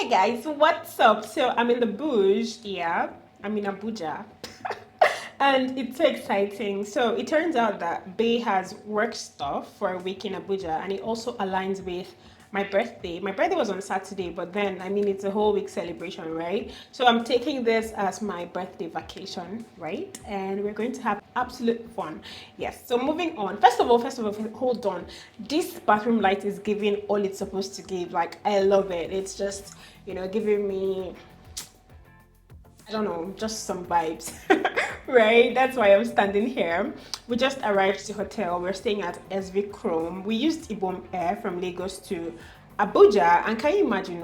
Hey guys, what's up? So I'm in the bush, yeah. I'm in Abuja. And it's so exciting. So it turns out that Bay has work stuff for a week in Abuja, and it also aligns with my birthday. My birthday was on Saturday, but then I mean it's a whole week celebration, right? So I'm taking this as my birthday vacation, right? And we're going to have absolute fun. Yes. So moving on. First of all, hold on. This bathroom light is giving all it's supposed to give. Like I love it. It's just, giving me, I don't know, just some vibes, right? That's why I'm standing here. We just arrived to the hotel. We're staying at SV Chrome. We used Ibom Air from Lagos to Abuja, and can you imagine,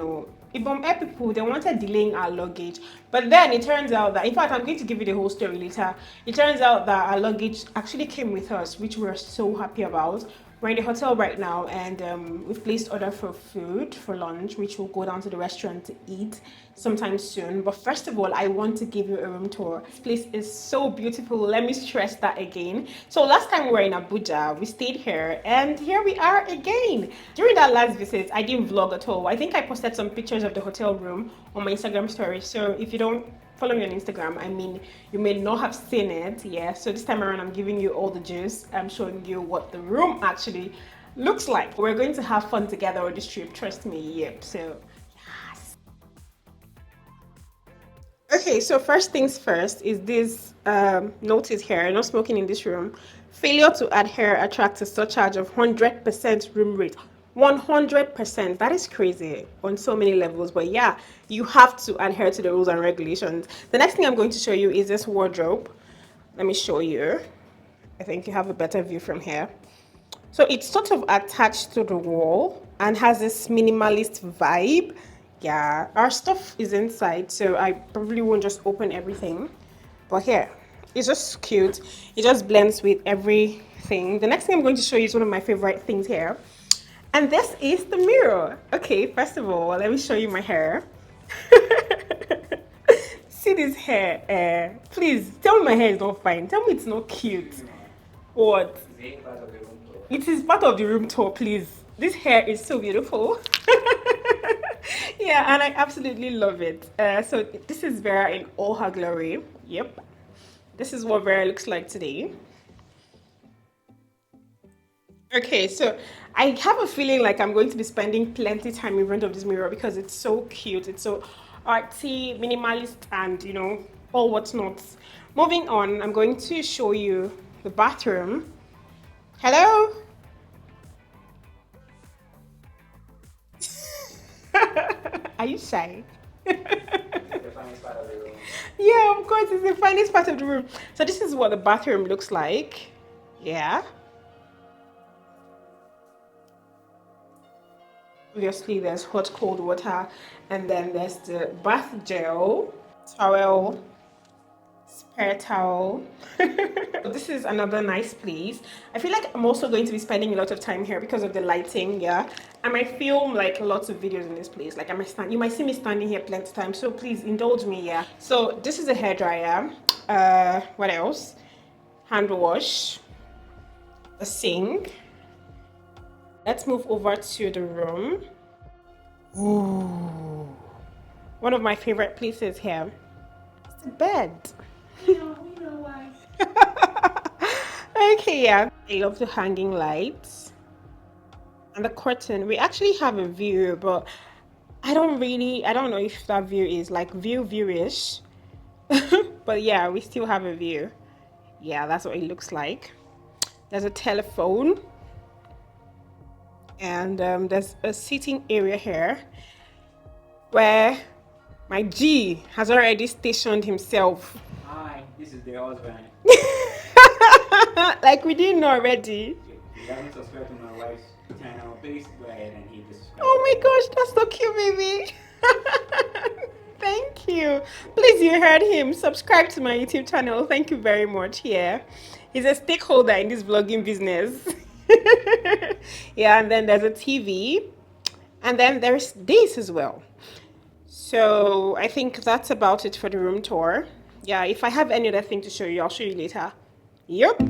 Ibom Air people, they wanted delaying our luggage, but then it turns out that, in fact, I'm going to give you the whole story later. It turns out that our luggage actually came with us, which we're so happy about. We're in the hotel right now, and we've placed order for food for lunch, which we'll go down to the restaurant to eat sometime soon. But first of all, I want to give you a room tour. This place is so beautiful. Let me stress that again. So last time we were in Abuja, we stayed here, and here we are again. During that last visit, I didn't vlog at all. I think I posted some pictures of the hotel room on my Instagram story. So if you don't follow me on Instagram, I mean, you may not have seen it. Yeah, so this time around I'm giving you all the juice. I'm showing you what the room actually looks like. We're going to have fun together on this trip, trust me. Yep. So yes. Okay, so first things first is this notice here: no smoking in this room. Failure to adhere attracts a surcharge of 100% room rate. 100%. That is crazy on so many levels. But yeah, you have to adhere to the rules and regulations. The next thing I'm going to show you is this wardrobe. Let me show you. I think you have a better view from here. So it's sort of attached to the wall and has this minimalist vibe. Yeah, our stuff is inside, so I probably won't just open everything. But here, it's just cute. It just blends with everything. The next thing I'm going to show you is one of my favorite things here. And this is the mirror. Okay, first of all, let me show you my hair. See this hair? Please, tell me my hair is not fine. Tell me it's not cute. What? It is part of the room tour, please. This hair is so beautiful. Yeah, and I absolutely love it. So this is Vera in all her glory. Yep. This is what Vera looks like today. Okay, so I have a feeling like I'm going to be spending plenty time in front of this mirror because it's so cute. It's so artsy, minimalist, and all what's not. Moving on, I'm going to show you the bathroom. Hello? Are you shy? Yeah, of course, it's the finest part of the room. So this is what the bathroom looks like. Yeah. Obviously, there's hot, cold water, and then there's the bath gel, towel, spare towel. This is another nice place. I feel like I'm also going to be spending a lot of time here because of the lighting. Yeah, I might film like lots of videos in this place. Like you might see me standing here plenty of times, so please indulge me. Yeah, so this is a hair dryer. What else? Hand wash, a sink. Let's move over to the room. Ooh, one of my favorite places here. It's the bed. We know why. Okay, yeah. I love the hanging lights and the curtain. We actually have a view, but I don't know if that view is like viewish. But yeah, we still have a view. Yeah, that's what it looks like. There's a telephone. And there's a seating area here where my G has already stationed himself. Hi, this is the husband. Like we didn't know already. If you haven't subscribed to my wife's channel, please go ahead and hit the subscribe. Oh my gosh, that's so cute, baby. Thank you. Please, you heard him. Subscribe to my YouTube channel. Thank you very much. Yeah, he's a stakeholder in this vlogging business. Yeah, and then there's a TV, and then there's this as well. So I think that's about it for the room tour. Yeah, if I have any other thing to show you, I'll show you later. Yep.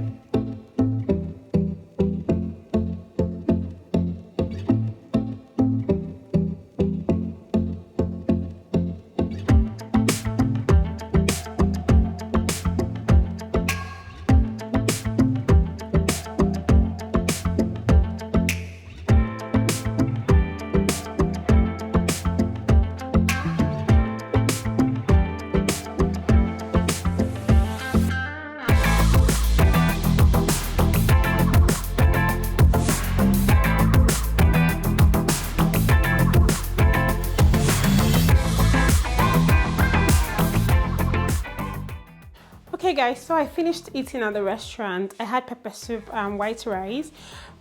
guys, so I finished eating at the restaurant. I had pepper soup and white rice,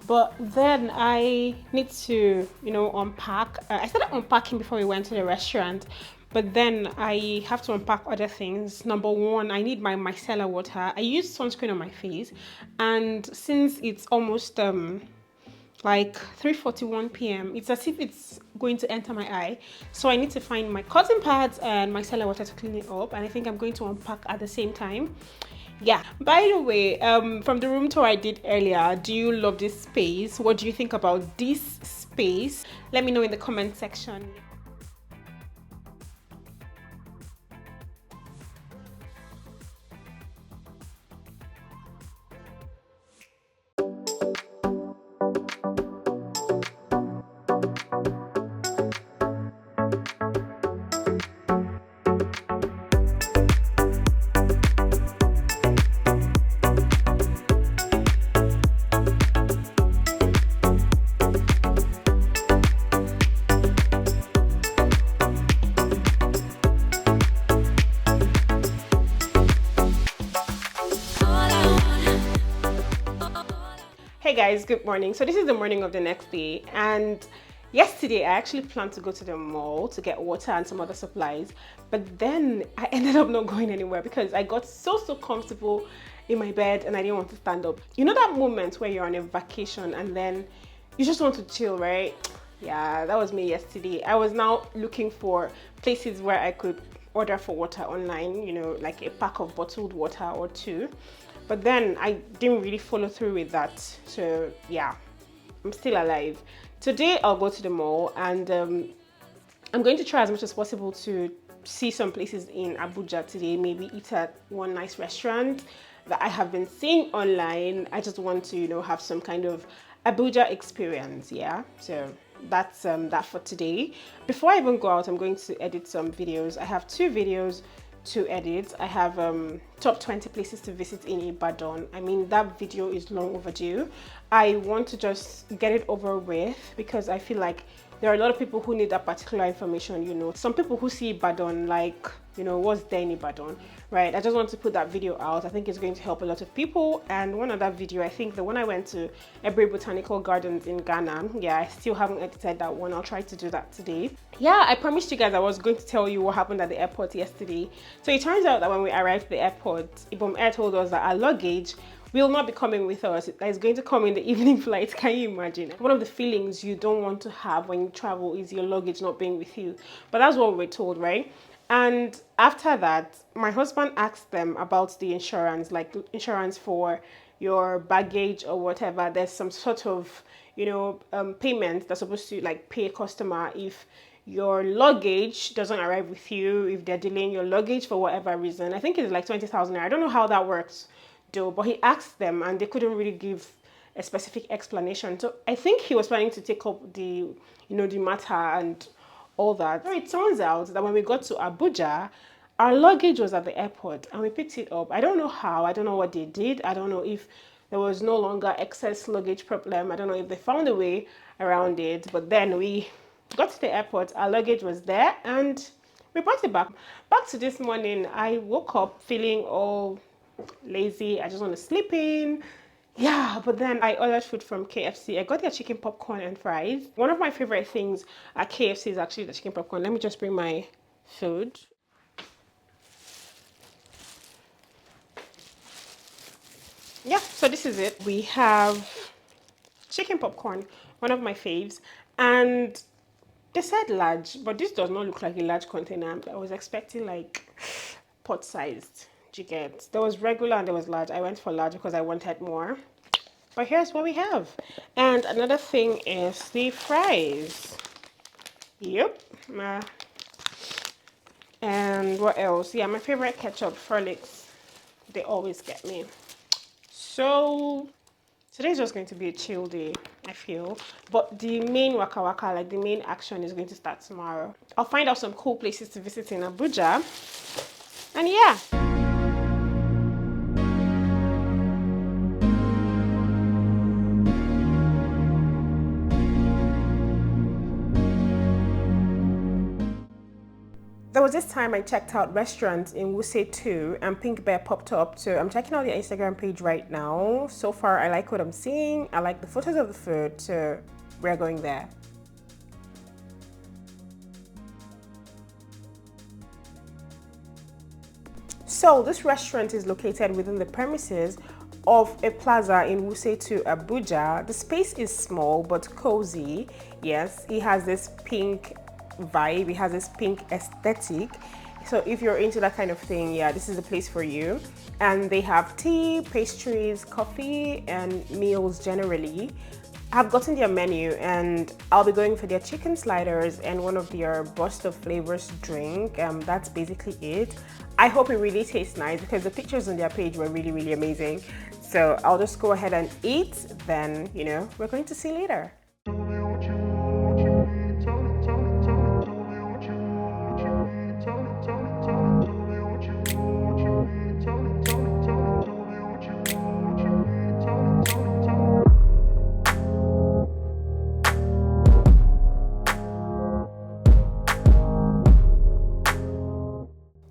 but then I need to, unpack. I started unpacking before we went to the restaurant, but then I have to unpack other things. Number one, I need my micellar water. I use sunscreen on my face, and since it's almost like 3:41 p.m. It's as if it's going to enter my eye. So I need to find my cotton pads and my micellar water to clean it up. And I think I'm going to unpack at the same time. Yeah. By the way, from the room tour I did earlier, do you love this space? What do you think about this space? Let me know in the comment section. Hey guys, good morning. So this is the morning of the next day, and yesterday I actually planned to go to the mall to get water and some other supplies, but then I ended up not going anywhere because I got so comfortable in my bed and I didn't want to stand up. You know that moment where you're on a vacation and then you just want to chill, right? Yeah, that was me yesterday. I was now looking for places where I could order for water online, like a pack of bottled water or two. But then I didn't really follow through with that. So yeah, I'm still alive. Today I'll go to the mall and I'm going to try as much as possible to see some places in Abuja today. Maybe eat at one nice restaurant that I have been seeing online. I just want to, have some kind of Abuja experience. Yeah, so that's that for today. Before I even go out, I'm going to edit some videos. I have 2 videos to edit. I have top 20 places to visit in Ibadan. I mean, that video is long overdue. I want to just get it over with because I feel like there are a lot of people who need that particular information. Some people who see Ibadan like, what's there in Ibadan, right? I just want to put that video out. I think it's going to help a lot of people. And one other video, I think the one I went to Ebre Botanical Gardens in Ghana. Yeah, I still haven't edited that one. I'll try to do that today. Yeah, I promised you guys I was going to tell you what happened at the airport yesterday. So it turns out that when we arrived at the airport, Ibom Air told us that our luggage will not be coming with us. It's going to come in the evening flight. Can you imagine? One of the feelings you don't want to have when you travel is your luggage not being with you. But that's what we're told, right? And after that, my husband asked them about the insurance, like insurance for your baggage or whatever. There's some sort of, payment that's supposed to like pay a customer if your luggage doesn't arrive with you, if they're delaying your luggage for whatever reason. I think it's like 20,000. I don't know how that works though, but he asked them and they couldn't really give a specific explanation. So I think he was planning to take up the matter and all that. So it turns out that when we got to Abuja, our luggage was at the airport and we picked it up. I don't know how, I don't know what they did. I don't know if there was no longer excess luggage problem. I don't know if they found a way around it, but then we got to the airport, our luggage was there and we brought it back. Back to this morning, I woke up feeling all lazy. I just want to sleep in. Yeah, but then I ordered food from KFC. I got their chicken popcorn and fries. One of my favorite things at KFC is actually the chicken popcorn. Let me just bring my food. Yeah, so this is it. We have chicken popcorn, one of my faves, and they said large, but this does not look like a large container. I was expecting like pot-sized. You get? There was regular and there was large. I went for large because I wanted more. But here's what we have. And another thing is the fries. Yep. And what else? Yeah, my favorite ketchup, Frolix. They always get me. So today's just going to be a chill day, I feel. But the main waka waka, like the main action, is going to start tomorrow. I'll find out some cool places to visit in Abuja. And yeah. There was this time I checked out restaurants in Wuse too, and Pink Bear popped up. So I'm checking out their Instagram page right now. So far, I like what I'm seeing. I like the photos of the food, so we're going there. So this restaurant is located within the premises of a plaza in Wuse to Abuja. The space is small but cozy. Yes, it has this pink vibe, it has this pink aesthetic. So if you're into that kind of thing, yeah, this is the place for you. And they have tea, pastries, coffee, and meals generally. I've gotten their menu and I'll be going for their chicken sliders and one of their burst of flavors drink. That's basically it. I hope it really tastes nice because the pictures on their page were really, really amazing. So I'll just go ahead and eat, then, we're going to see later.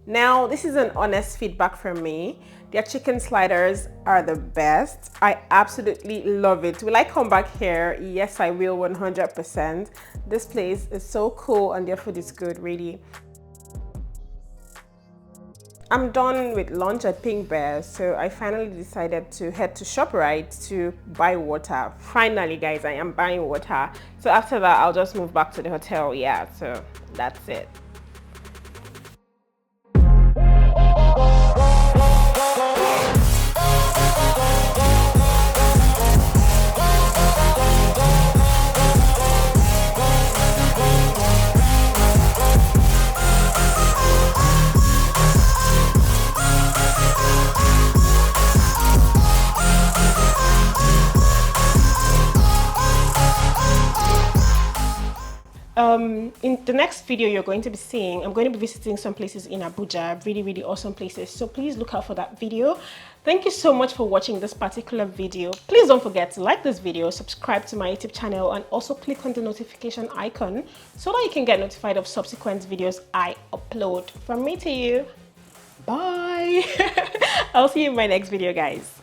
Now, this is an honest feedback from me. Their chicken sliders are the best. I absolutely love it. Will I come back here? Yes, I will, 100%. This place is so cool and their food is good, really. I'm done with lunch at Pink Bear, so I finally decided to head to ShopRite to buy water. Finally, guys, I am buying water. So after that, I'll just move back to the hotel. Yeah, so that's it. In the next video you're going to be seeing, I'm going to be visiting some places in Abuja, really, really awesome places. So please look out for that video. Thank you so much for watching this particular video. Please don't forget to like this video, subscribe to my YouTube channel, and also click on the notification icon so that you can get notified of subsequent videos I upload. From me to you, bye. I'll see you in my next video, guys.